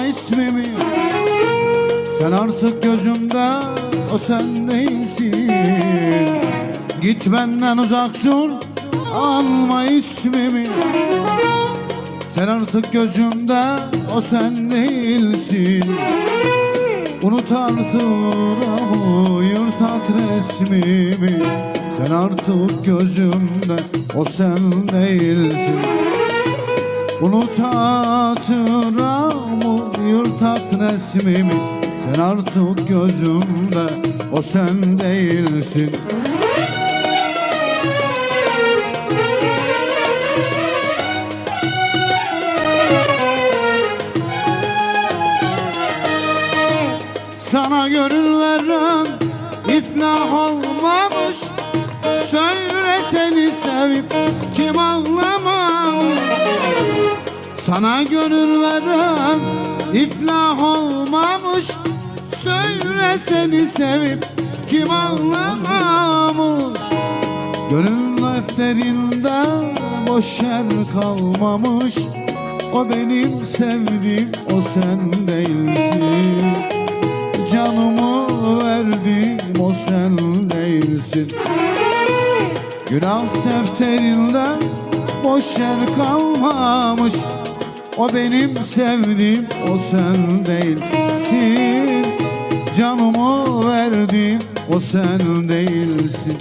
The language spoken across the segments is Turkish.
alma ismimi. Sen artık gözümde, o sen değilsin. Git benden uzak dur, alma ismimi. Sen artık gözümde, o sen değilsin. Unut artık ramı, yırt at resmimi. Sen artık gözümde, o sen değilsin. Unut hatıramı, yırt at resmimi. Sen artık gözümde, o sen değilsin. Sana gönül veren iflah olmamış. Söyle seni sevip kim ağlamamış. Sana gönül veren iflah olmamış. Söyle seni sevip kim ağlamamış. Gönül defterinde boş yer kalmamış. O benim sevdiğim, o sen değilsin. Canımı verdim, o sen değilsin. Günah defterinde boş yer kalmamış. O benim sevdiğim, o sen değilsin. Canımı verdim, o sen değilsin.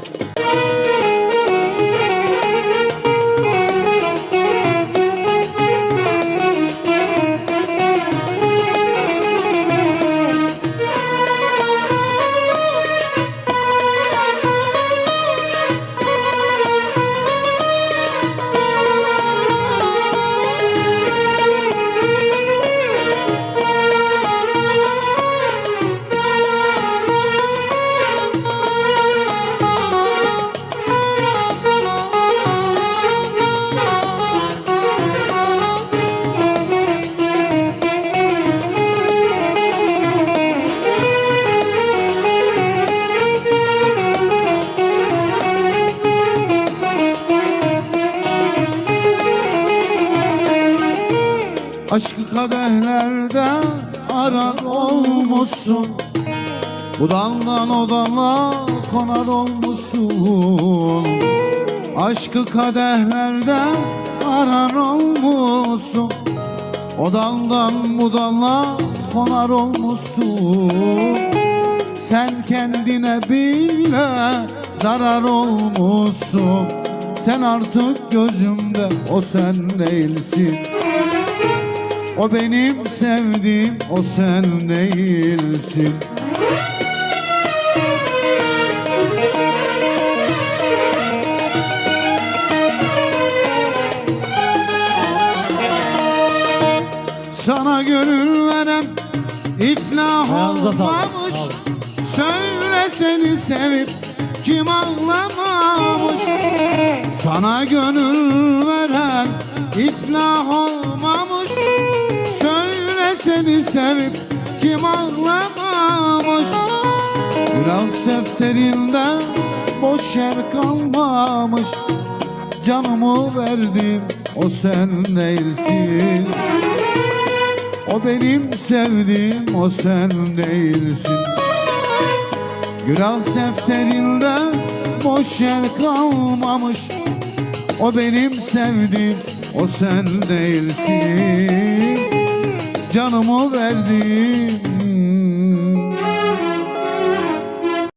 Aşkı kadehlerde arar olmuşsun. Bu daldan o dala konar olmuşsun. Aşkı kadehlerde arar olmuşsun. O daldan bu dala konar olmuşsun. Sen kendine bile zarar olmuşsun. Sen artık gözümde, o sen değilsin. O benim sevdiğim, o sen değilsin. Sana gönül verem iflah olmamış. Söyle seni sevip kim ağlamamış. Sana gönül veren iflah olmamış. Söyle seni sevip kim ağlamamış. Günah defterinde boş yer kalmamış. Canımı verdim, o sen değilsin. O benim sevdiğim, o sen değilsin. Günah defterinde boş yer kalmamış. O benim sevdiğim, o sen değilsin. Canımı verdim,